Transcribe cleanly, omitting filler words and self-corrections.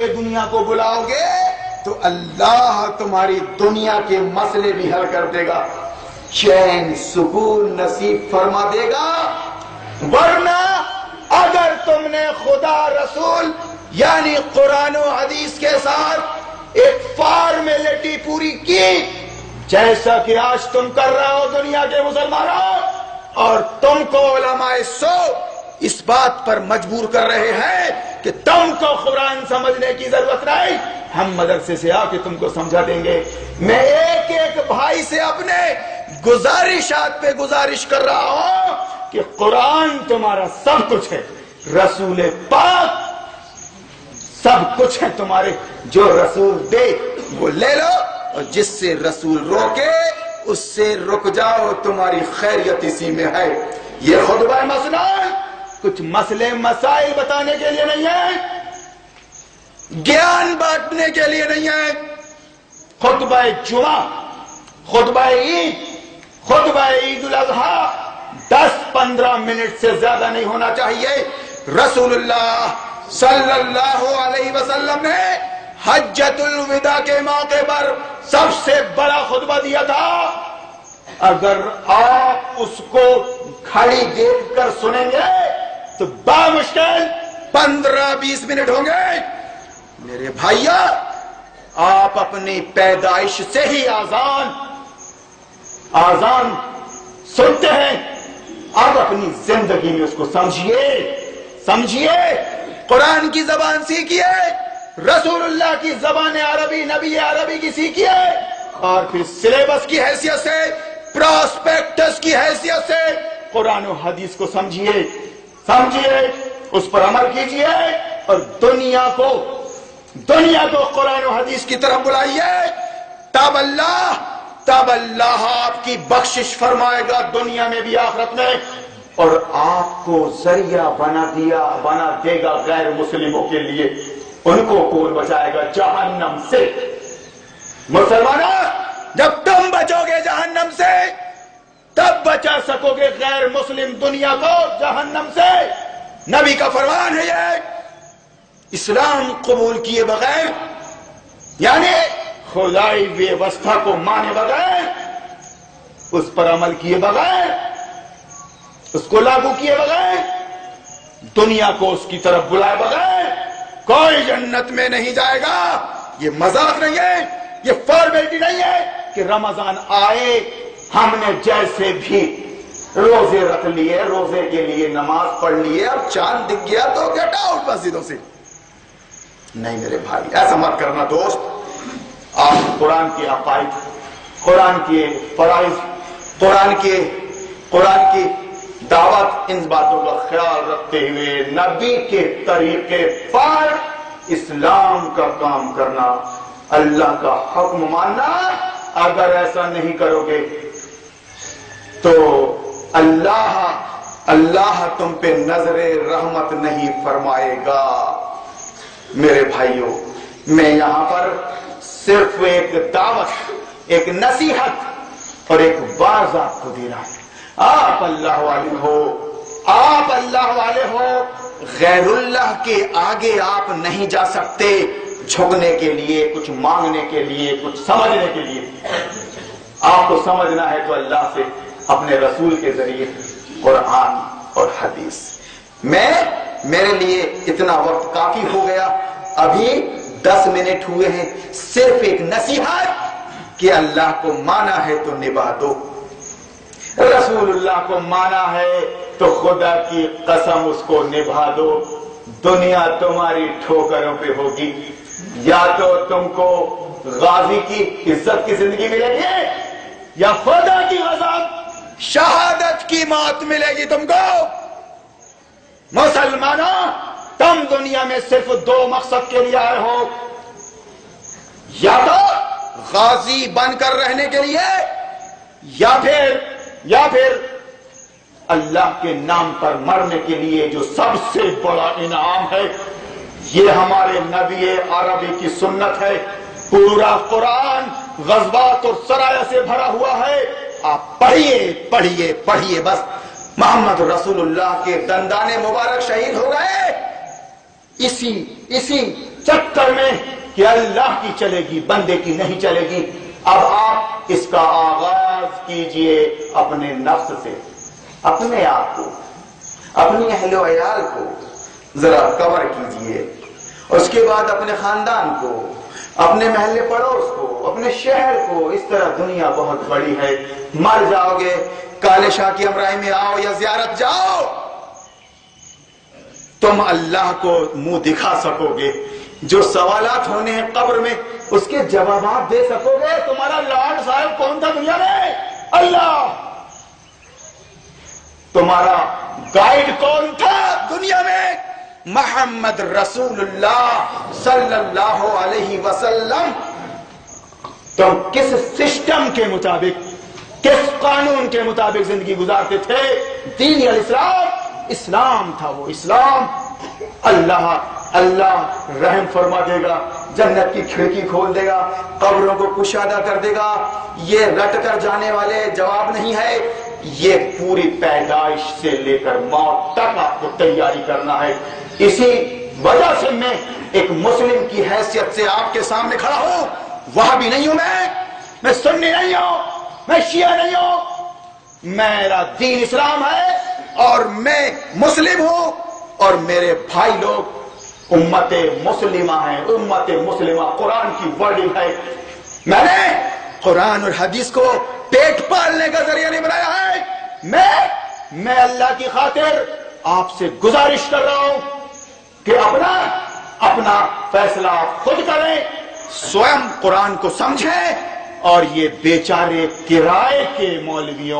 دنیا کو بلاؤ گے تو اللہ تمہاری دنیا کے مسئلے بھی حل کر دے گا، چین سکون نصیب فرما دے گا۔ ورنہ اگر تم نے خدا رسول یعنی قرآن و حدیث کے ساتھ ایک فارمیلٹی پوری کی، جیسا کہ آج تم کر رہے ہو دنیا کے مسلمانوں، اور تم کو علماء سو اس بات پر مجبور کر رہے ہیں کہ تم کو قرآن سمجھنے کی ضرورت نہیں، ہم مدرسے سے آ کے تم کو سمجھا دیں گے۔ میں ایک ایک بھائی سے اپنے گزارشات پہ گزارش کر رہا ہوں کہ قرآن تمہارا سب کچھ ہے، رسول پاک سب کچھ ہے تمہارے، جو رسول دے وہ لے لو، اور جس سے رسول روکے اس سے رک جاؤ، تمہاری خیریت اسی میں ہے۔ یہ خطبہ مسنون کچھ مسئلے مسائل بتانے کے لیے نہیں ہے، گیان بانٹنے کے لیے نہیں ہے۔ خطبہ جمعہ، خطبہ عید، خطبہ عید الاضحیٰ 10-15 منٹ سے زیادہ نہیں ہونا چاہیے۔ رسول اللہ صلی اللہ علیہ وسلم نے حجۃ الوداع کے موقع پر سب سے بڑا خطبہ دیا تھا، اگر آپ اس کو کھڑی دیکھ کر سنیں گے تو بامشکل 15-20 منٹ ہوں گے۔ میرے بھائیو، آپ اپنی پیدائش سے ہی آزان سنتے ہیں، آپ اپنی زندگی میں اس کو سمجھیے، قرآن کی زبان سیکھیے، رسول اللہ کی زبان عربی، نبی عربی کی سیکھیے، اور پھر سلیبس کی حیثیت سے، پراسپیکٹس کی حیثیت سے قرآن و حدیث کو سمجھیے، اس پر عمل کیجیے، اور دنیا کو قرآن و حدیث کی طرف بلائیے، تب اللہ آپ کی بخشش فرمائے گا دنیا میں بھی آخرت میں، اور آپ کو ذریعہ بنا دے گا غیر مسلموں کے لیے، ان کو کون بچائے گا جہنم سے۔ مسلمانوں، جب تم بچو گے جہنم سے تب بچا سکو گے غیر مسلم دنیا کو جہنم سے۔ نبی کا فرمان ہے یہ، اسلام قبول کیے بغیر یعنی خدائی ویوستھا کو مانے بغیر، اس پر عمل کیے بغیر، اس کو لاگو کیے بغیر، دنیا کو اس کی طرف بلائے بغیر کوئی جنت میں نہیں جائے گا۔ یہ مذاق نہیں ہے، یہ فارمیلٹی نہیں ہے کہ رمضان آئے ہم نے جیسے بھی روزے رکھ لیے، روزے کے لیے نماز پڑھ لیے، اب چاند دکھ گیا تو گیٹ آؤٹ مسجدوں سے۔ نہیں میرے بھائی، ایسا مت کرنا دوست۔ آپ قرآن کے عقائد، قرآن کے فرائض، قرآن کی دعوت، ان باتوں کا خیال رکھتے ہوئے نبی کے طریقے پر اسلام کا کام کرنا، اللہ کا حکم ماننا۔ اگر ایسا نہیں کرو گے تو اللہ تم پہ نظر رحمت نہیں فرمائے گا۔ میرے بھائیوں، میں یہاں پر صرف ایک دعوت، ایک نصیحت اور ایک واعظ آپ کو دے رہا ہوں۔ آپ اللہ والے ہو، غیر اللہ کے آگے آپ نہیں جا سکتے، جھکنے کے لیے، کچھ مانگنے کے لیے، کچھ سمجھنے کے لیے۔ آپ کو سمجھنا ہے تو اللہ سے، اپنے رسول کے ذریعے، قرآن اور حدیث۔ میرے لیے اتنا وقت کافی ہو گیا، ابھی 10 منٹ ہوئے ہیں، صرف ایک نصیحت کہ اللہ کو مانا ہے تو نبھا دو، رسول اللہ کو مانا ہے تو خدا کی قسم اس کو نبھا دو۔ دنیا تمہاری ٹھوکروں پہ ہوگی، یا تو تم کو غازی کی عزت کی زندگی ملے گی، یا خدا کی غضب شہادت کی موت ملے گی تم کو۔ مسلمانوں، تم دنیا میں صرف 2 مقصد کے لیے آئے ہو، یا تو غازی بن کر رہنے کے لیے، یا پھر اللہ کے نام پر مرنے کے لیے، جو سب سے بڑا انعام ہے۔ یہ ہمارے نبی عربی کی سنت ہے، پورا قرآن غزوات اور سرایہ سے بھرا ہوا ہے۔ آپ پڑھیے بس۔ محمد رسول اللہ کے دندان مبارک شہید ہو گئے، اسی چکر میں کہ اللہ کی چلے گی بندے کی نہیں چلے گی. اب آپ اس کا آغاز کیجئے اپنے نفس سے، اپنے آپ کو، اپنی اہل و عیال کو ذرا کور کیجئے، اس کے بعد اپنے خاندان کو، اپنے محلے پڑوس کو، اپنے شہر کو. اس طرح دنیا بہت بڑی ہے. مر جاؤ گے، کالے شاہ کی امرائی میں آؤ یا زیارت جاؤ، تم اللہ کو منہ دکھا سکو گے. جو سوالات ہونے ہیں قبر میں اس کے جوابات دے سکو گے. تمہارا لارڈ صاحب کون تھا دنیا میں؟ اللہ. تمہارا گائیڈ کون تھا دنیا میں؟ محمد رسول اللہ صلی اللہ علیہ وسلم. تم کس سسٹم کے مطابق، کس قانون کے مطابق زندگی گزارتے تھے؟ دین الاسلام، اسلام تھا وہ اسلام. اللہ رحم فرما دے گا، جنت کی کھڑکی کھول دے گا، قبروں کو کشادہ کر دے گا. یہ رٹ کر جانے والے جواب نہیں ہے، یہ پوری پیدائش سے لے کر موت تک آپ کو تیاری کرنا ہے. اسی وجہ سے میں ایک مسلم کی حیثیت سے آپ کے سامنے کھڑا ہوں. وہاں بھی نہیں ہوں، میں سنی نہیں ہوں، میں شیعہ نہیں ہوں. میرا دین اسلام ہے اور میں مسلم ہوں، اور میرے بھائی لوگ امت مسلمہ ہیں. امت مسلمہ قرآن کی ورڈنگ ہے. میں نے قرآن اور حدیث کو پیٹ پالنے کا ذریعہ نہیں بنایا ہے. میں اللہ کی خاطر آپ سے گزارش کر رہا ہوں کہ اپنا فیصلہ خود کریں، سوئم قرآن کو سمجھیں، اور یہ بیچارے کرائے کے مولویوں